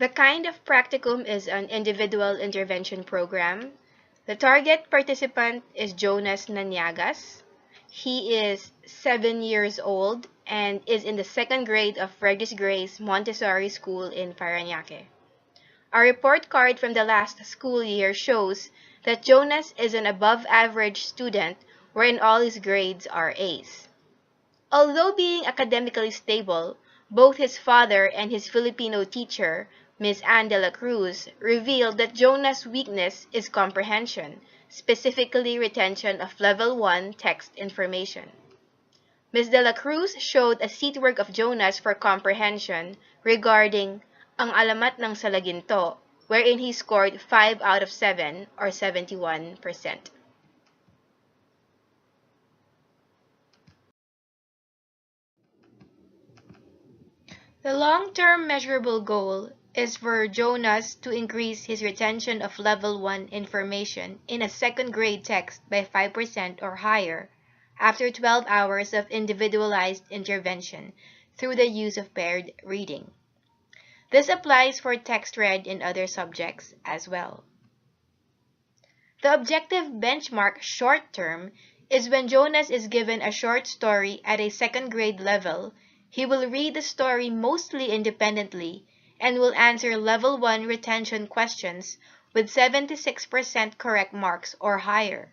The kind of practicum is an individual intervention program. The target participant is Jonas Nanyagas. He is 7 years old and is in the second grade of Regis Grace Montessori School in Parañaque. Our report card from the last school year shows that Jonas is an above-average student wherein all his grades are A's. Although being academically stable, both his father and his Filipino teacher, Ms. Ann de la Cruz, revealed that Jonas' weakness is comprehension, specifically retention of Level 1 text information. Ms. de la Cruz showed a seatwork of Jonas for comprehension regarding Ang Alamat ng Salaginto, wherein he scored 5 out of 7 or 71%. The long-term measurable goal is for Jonas to increase his retention of Level 1 information in a second-grade text by 5% or higher after 12 hours of individualized intervention through the use of paired reading. This applies for text read in other subjects as well. The objective benchmark short-term is when Jonas is given a short story at a second-grade level. He will read the story mostly independently and will answer Level 1 retention questions with 76% correct marks or higher.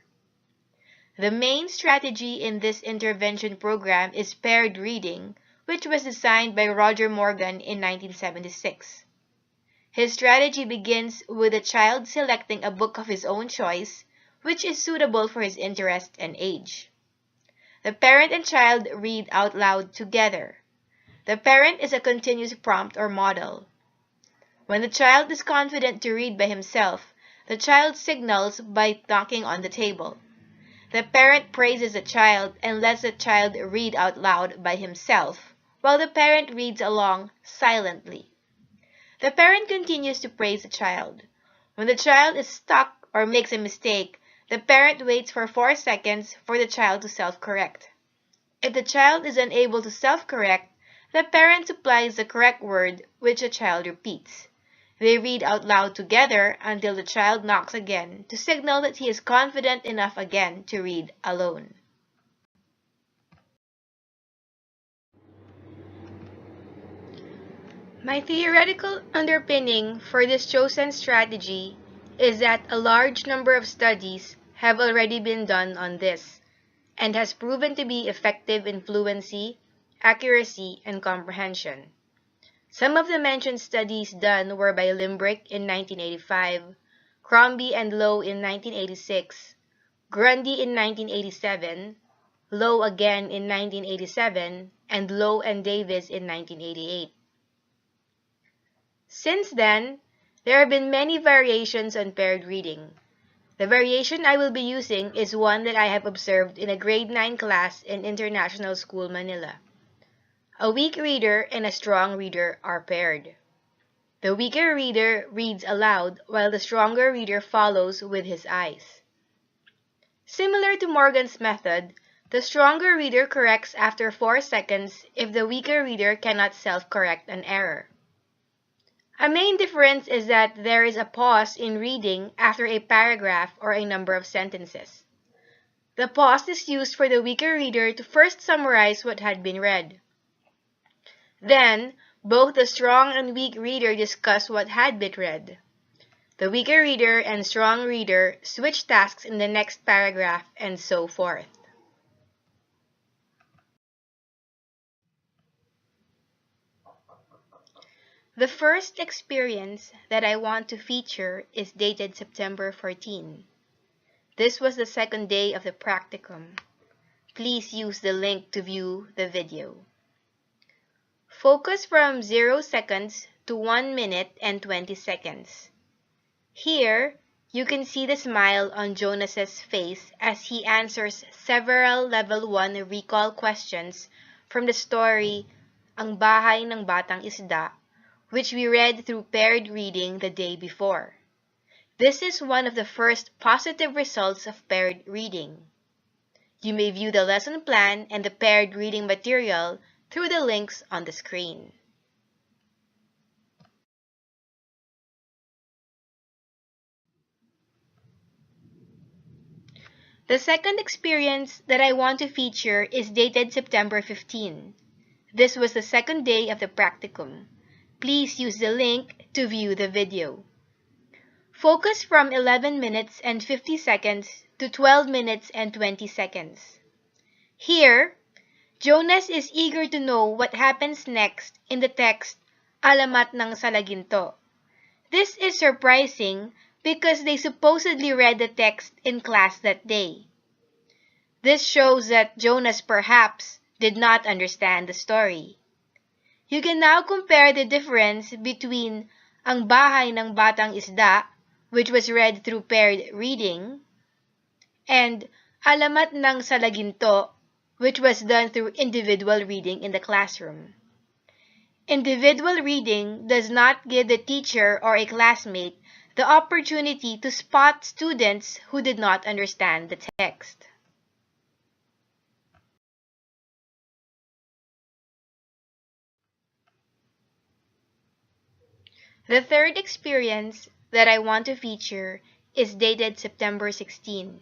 The main strategy in this intervention program is paired reading, which was designed by Roger Morgan in 1976. His strategy begins with the child selecting a book of his own choice, which is suitable for his interest and age. The parent and child read out loud together. The parent is a continuous prompt or model. When the child is confident to read by himself, the child signals by knocking on the table. The parent praises the child and lets the child read out loud by himself, while the parent reads along silently. The parent continues to praise the child. When the child is stuck or makes a mistake, the parent waits for 4 seconds for the child to self-correct. If the child is unable to self-correct, the parent supplies the correct word, which the child repeats. They read out loud together until the child knocks again to signal that he is confident enough again to read alone. My theoretical underpinning for this chosen strategy is that a large number of studies have already been done on this, and has proven to be effective in fluency, accuracy, and comprehension. Some of the mentioned studies done were by Limbrick in 1985, Crombie and Lowe in 1986, Grundy in 1987, Lowe again in 1987, and Lowe and Davis in 1988. Since then, there have been many variations on paired reading. The variation I will be using is one that I have observed in a grade 9 class in International School, Manila. A weak reader and a strong reader are paired. The weaker reader reads aloud while the stronger reader follows with his eyes. Similar to Morgan's method, the stronger reader corrects after 4 seconds if the weaker reader cannot self-correct an error. A main difference is that there is a pause in reading after a paragraph or a number of sentences. The pause is used for the weaker reader to first summarize what had been read. Then, both the strong and weak reader discuss what had been read. The weaker reader and strong reader switch tasks in the next paragraph, and so forth. The first experience that I want to feature is dated September 14. This was the second day of the practicum. Please use the link to view the video. Focus from 0 seconds to 1 minute and 20 seconds. Here, you can see the smile on Jonas's face as he answers several Level 1 recall questions from the story Ang Bahay ng Batang Isda, which we read through paired reading the day before. This is one of the first positive results of paired reading. You may view the lesson plan and the paired reading material through the links on the screen. The second experience that I want to feature is dated September 15. This was the second day of the practicum. Please use the link to view the video. Focus from 11 minutes and 50 seconds to 12 minutes and 20 seconds. Here, Jonas is eager to know what happens next in the text, Alamat ng Salaginto. This is surprising because they supposedly read the text in class that day. This shows that Jonas perhaps did not understand the story. You can now compare the difference between Ang Bahay ng Batang Isda, which was read through paired reading, and Alamat ng Salaginto, which was done through individual reading in the classroom. Individual reading does not give the teacher or a classmate the opportunity to spot students who did not understand the text. The third experience that I want to feature is dated September 16.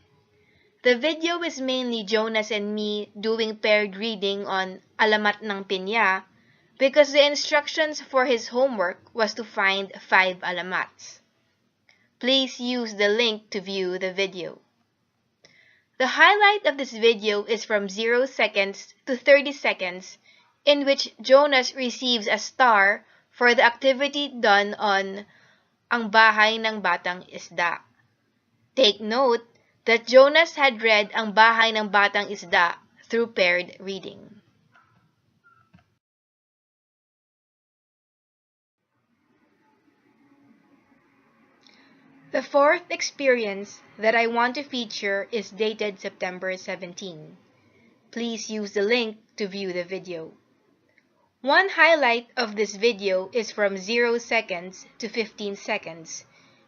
The video is mainly Jonas and me doing paired reading on Alamat ng Pinya because the instructions for his homework was to find 5 alamats. Please use the link to view the video. The highlight of this video is from 0 seconds to 30 seconds, in which Jonas receives a star for the activity done on Ang Bahay ng Batang Isda. Take note that Jonas had read Ang Bahay ng Batang Isda through paired reading. The fourth experience that I want to feature is dated September 17. Please use the link to view the video. One highlight of this video is from 0 seconds to 15 seconds,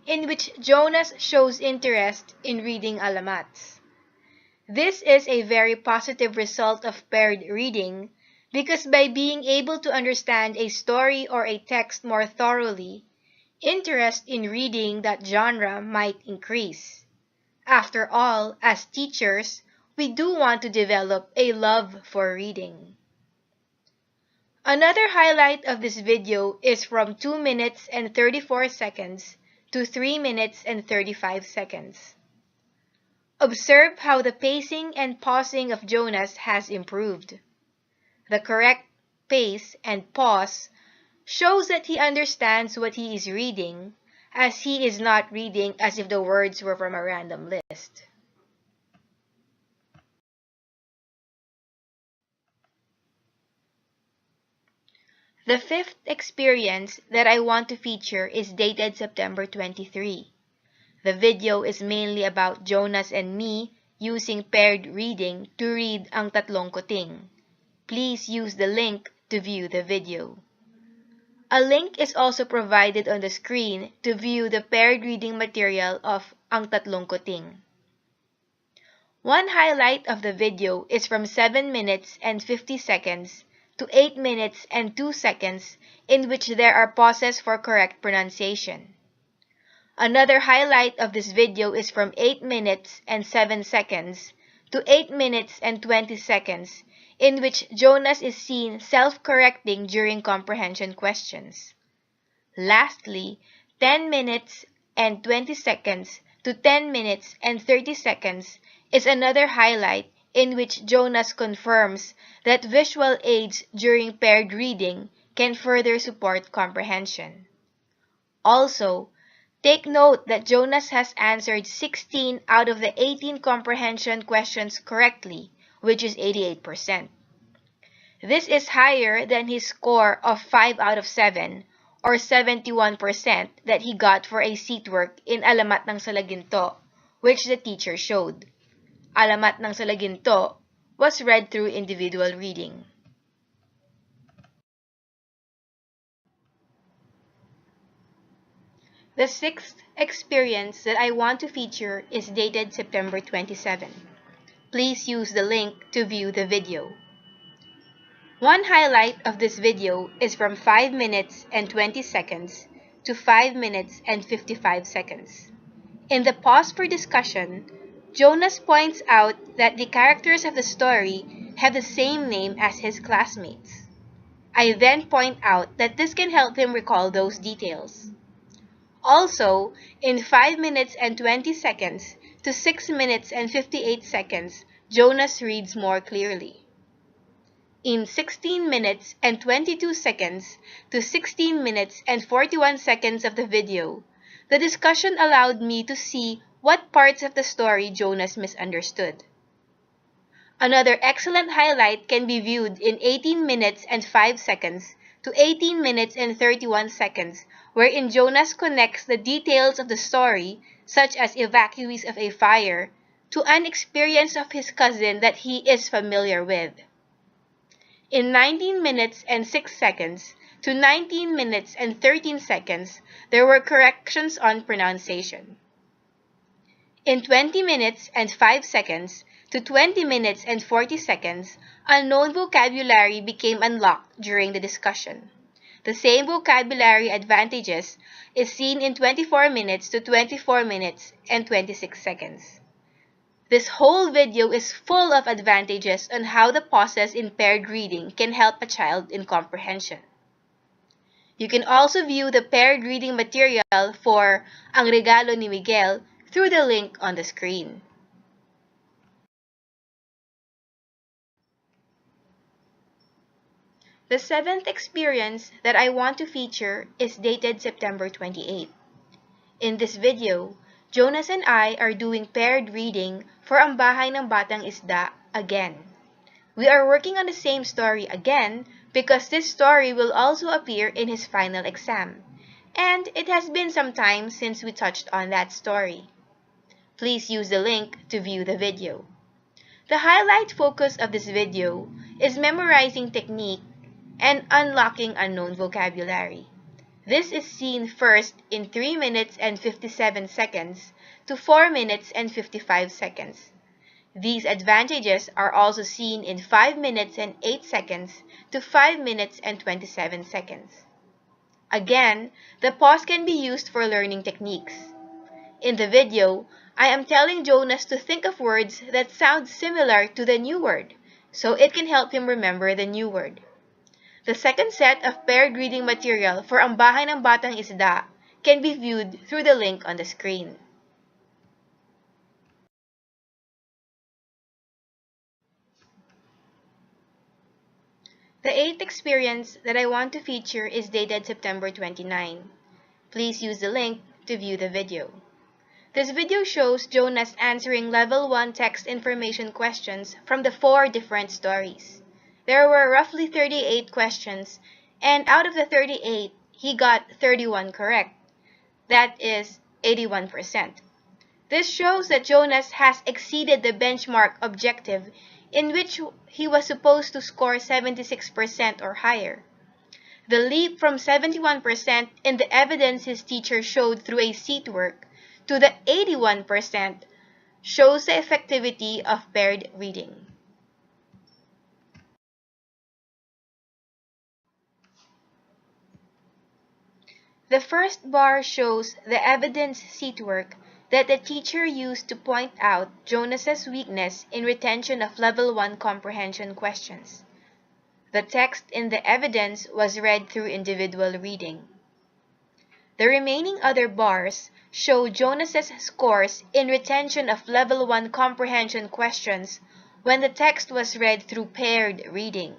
in which Jonas shows interest in reading alamats. This is a very positive result of paired reading because by being able to understand a story or a text more thoroughly, interest in reading that genre might increase. After all, as teachers, we do want to develop a love for reading. Another highlight of this video is from 2 minutes and 34 seconds to 3 minutes and 35 seconds. Observe how the pacing and pausing of Jonas has improved. The correct pace and pause shows that he understands what he is reading, as he is not reading as if the words were from a random list. The fifth experience that I want to feature is dated September 23. The video is mainly about Jonas and me using paired reading to read Ang Tatlong Kuting. Please use the link to view the video. A link is also provided on the screen to view the paired reading material of Ang Tatlong Kuting. One highlight of the video is from 7 minutes and 50 seconds to 8 minutes and 2 seconds, in which there are pauses for correct pronunciation. Another highlight of this video is from 8 minutes and 7 seconds to 8 minutes and 20 seconds, in which Jonas is seen self-correcting during comprehension questions. Lastly, 10 minutes and 20 seconds to 10 minutes and 30 seconds is another highlight in which Jonas confirms that visual aids during paired reading can further support comprehension. Also, take note that Jonas has answered 16 out of the 18 comprehension questions correctly, which is 88%. This is higher than his score of 5 out of 7, or 71% that he got for a seat work in Alamat ng Salaginto, which the teacher showed. Alamat ng Salaginto was read through individual reading. The sixth experience that I want to feature is dated September 27. Please use the link to view the video. One highlight of this video is from 5 minutes and 20 seconds to 5 minutes and 55 seconds. In the pause for discussion, Jonas points out that the characters of the story have the same name as his classmates. I then point out that this can help him recall those details. Also, in 5 minutes and 20 seconds to 6 minutes and 58 seconds, Jonas reads more clearly. In 16 minutes and 22 seconds to 16 minutes and 41 seconds of the video, the discussion allowed me to see what parts of the story Jonas misunderstood. Another excellent highlight can be viewed in 18 minutes and 5 seconds to 18 minutes and 31 seconds, wherein Jonas connects the details of the story, such as evacuees of a fire, to an experience of his cousin that he is familiar with. In 19 minutes and 6 seconds to 19 minutes and 13 seconds, there were corrections on pronunciation. In 20 minutes and 5 seconds to 20 minutes and 40 seconds, unknown vocabulary became unlocked during the discussion. The same vocabulary advantages is seen in 24 minutes to 24 minutes and 26 seconds. This whole video is full of advantages on how the pauses in paired reading can help a child in comprehension. You can also view the paired reading material for Ang Regalo ni Miguel through the link on the screen. The seventh experience that I want to feature is dated September 28. In this video, Jonas and I are doing paired reading for Ang Bahay ng Batang Isda again. We are working on the same story again because this story will also appear in his final exam, and it has been some time since we touched on that story. Please use the link to view the video. The highlight focus of this video is memorizing technique and unlocking unknown vocabulary. This is seen first in 3 minutes and 57 seconds to 4 minutes and 55 seconds. These advantages are also seen in 5 minutes and 8 seconds to 5 minutes and 27 seconds. Again, the pause can be used for learning techniques. In the video, I am telling Jonas to think of words that sound similar to the new word, so it can help him remember the new word. The second set of paired reading material for Ang Bahay ng Batang Isda can be viewed through the link on the screen. The eighth experience that I want to feature is dated September 29. Please use the link to view the video. This video shows Jonas answering Level 1 text information questions from the 4 different stories. There were roughly 38 questions, and out of the 38, he got 31 correct. That is 81%. This shows that Jonas has exceeded the benchmark objective in which he was supposed to score 76% or higher. The leap from 71% in the evidence his teacher showed through a seat work to the 81% shows the effectivity of paired reading. The first bar shows the evidence seat work that the teacher used to point out Jonas's weakness in retention of Level 1 comprehension questions. The text in the evidence was read through individual reading. The remaining other bars show Jonas's scores in retention of Level 1 comprehension questions when the text was read through paired reading.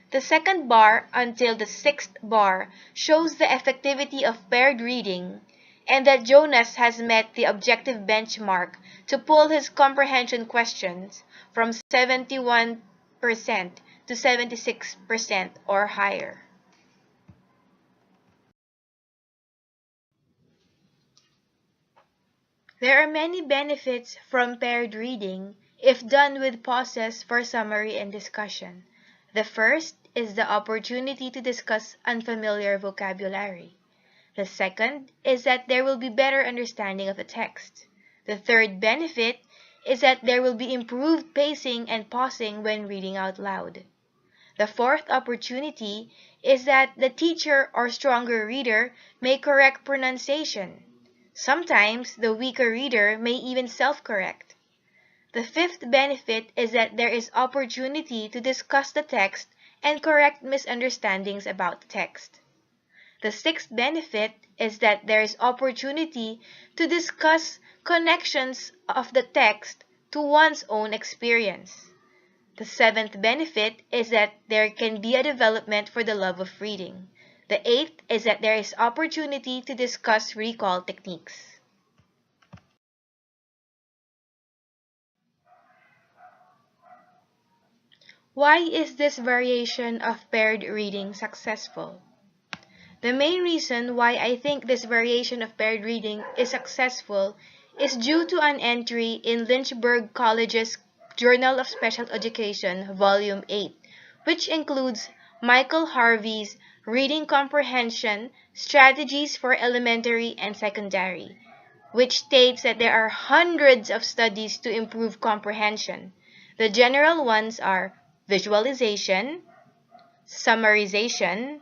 The second bar until the sixth bar shows the effectivity of paired reading and that Jonas has met the objective benchmark to pull his comprehension questions from 71% to 76% or higher. There are many benefits from paired reading if done with pauses for summary and discussion. The first is the opportunity to discuss unfamiliar vocabulary. The second is that there will be better understanding of the text. The third benefit is that there will be improved pacing and pausing when reading out loud. The fourth opportunity is that the teacher or stronger reader may correct pronunciation. Sometimes the weaker reader may even self-correct. The fifth benefit is that there is opportunity to discuss the text and correct misunderstandings about the text. The sixth benefit is that there is opportunity to discuss connections of the text to one's own experience. The seventh benefit is that there can be a development for the love of reading. The eighth is that there is opportunity to discuss recall techniques. Why is this variation of paired reading successful? The main reason why I think this variation of paired reading is successful is due to an entry in Lynchburg College's Journal of Special Education, Volume 8, which includes Michael Harvey's Reading Comprehension Strategies for Elementary and Secondary, which states that there are hundreds of studies to improve comprehension. The general ones are visualization, summarization,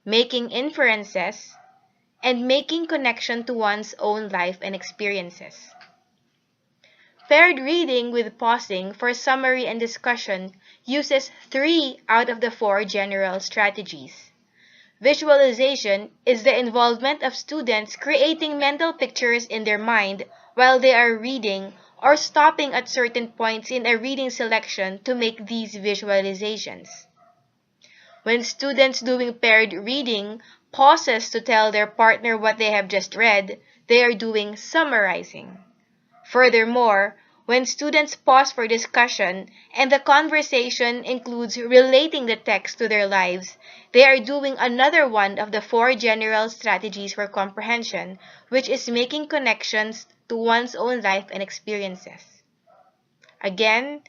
making inferences, and making connection to one's own life and experiences. Paired reading with pausing for summary and discussion uses 3 out of the 4 general strategies. Visualization is the involvement of students creating mental pictures in their mind while they are reading or stopping at certain points in a reading selection to make these visualizations. When students doing paired reading pauses to tell their partner what they have just read, they are doing summarizing. Furthermore, when students pause for discussion and the conversation includes relating the text to their lives, they are doing another one of the 4 general strategies for comprehension, which is making connections to one's own life and experiences. Again,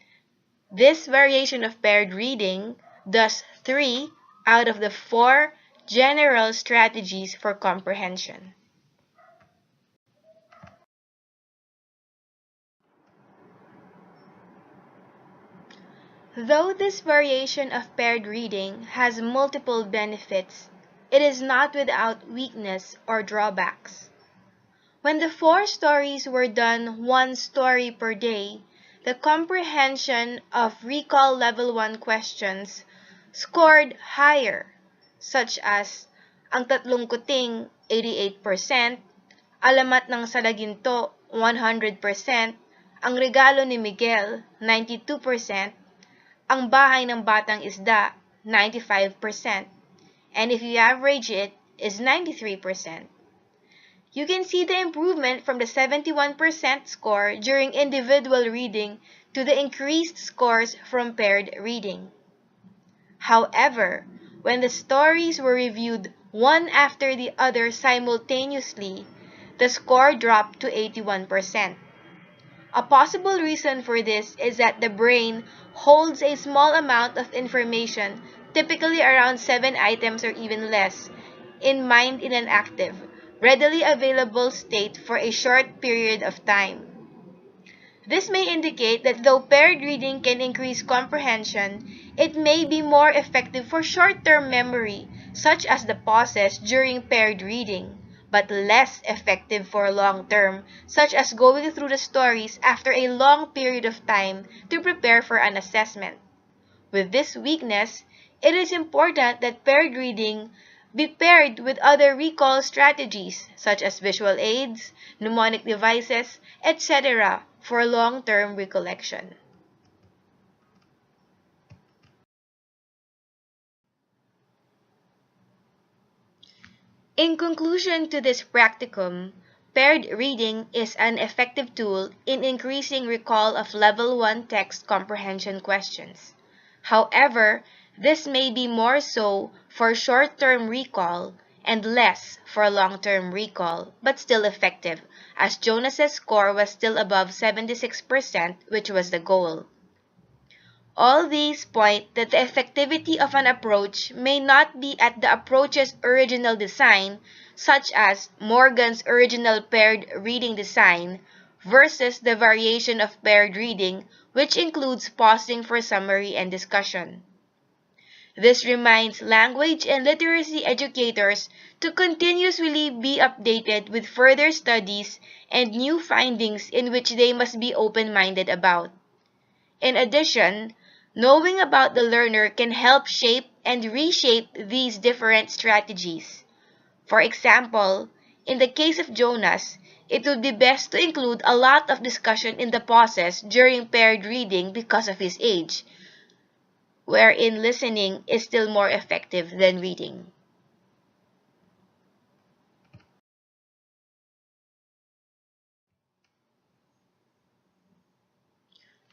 this variation of paired reading does 3 out of the 4 general strategies for comprehension. Though this variation of paired reading has multiple benefits, it is not without weakness or drawbacks. When the 4 stories were done 1 story per day, the comprehension of recall level 1 questions scored higher, such as ang tatlong kuting 88%, alamat ng Salaginto 100%, ang regalo ni Miguel 92%, ang bahay ng batang isda 95%, and if you average it is 93%. You can see the improvement from the 71% score during individual reading to the increased scores from paired reading. However, when the stories were reviewed one after the other simultaneously, the score dropped to 81%. A possible reason for this is that the brain holds a small amount of information, typically around 7 items or even less, in mind in an active, readily available state for a short period of time. This may indicate that though paired reading can increase comprehension, it may be more effective for short-term memory, such as the pauses during paired reading, but less effective for long-term, such as going through the stories after a long period of time to prepare for an assessment. With this weakness, it is important that paired reading be paired with other recall strategies such as visual aids, mnemonic devices, etc. for long-term recollection. In conclusion to this practicum, paired reading is an effective tool in increasing recall of Level 1 text comprehension questions. However, this may be more so for short-term recall and less for long-term recall, but still effective, as Jonas's score was still above 76%, which was the goal. All these point that the effectivity of an approach may not be at the approach's original design, such as Morgan's original paired reading design, versus the variation of paired reading, which includes pausing for summary and discussion. This reminds language and literacy educators to continuously be updated with further studies and new findings in which they must be open-minded about. In addition, knowing about the learner can help shape and reshape these different strategies. For example, in the case of Jonas, it would be best to include a lot of discussion in the pauses during paired reading because of his age, wherein listening is still more effective than reading.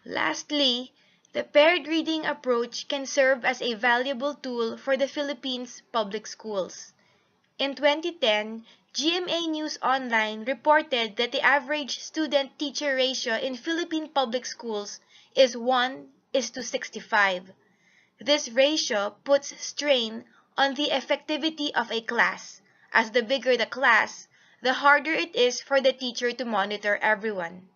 Lastly, the paired reading approach can serve as a valuable tool for the Philippines public schools. In 2010, GMA News Online reported that the average student-teacher ratio in Philippine public schools is 1:65. This ratio puts strain on the effectivity of a class, as the bigger the class, the harder it is for the teacher to monitor everyone.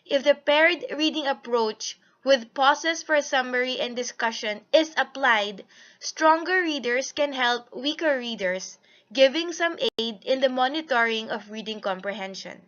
If the paired reading approach with pauses for summary and discussion is applied, stronger readers can help weaker readers, giving some aid in the monitoring of reading comprehension.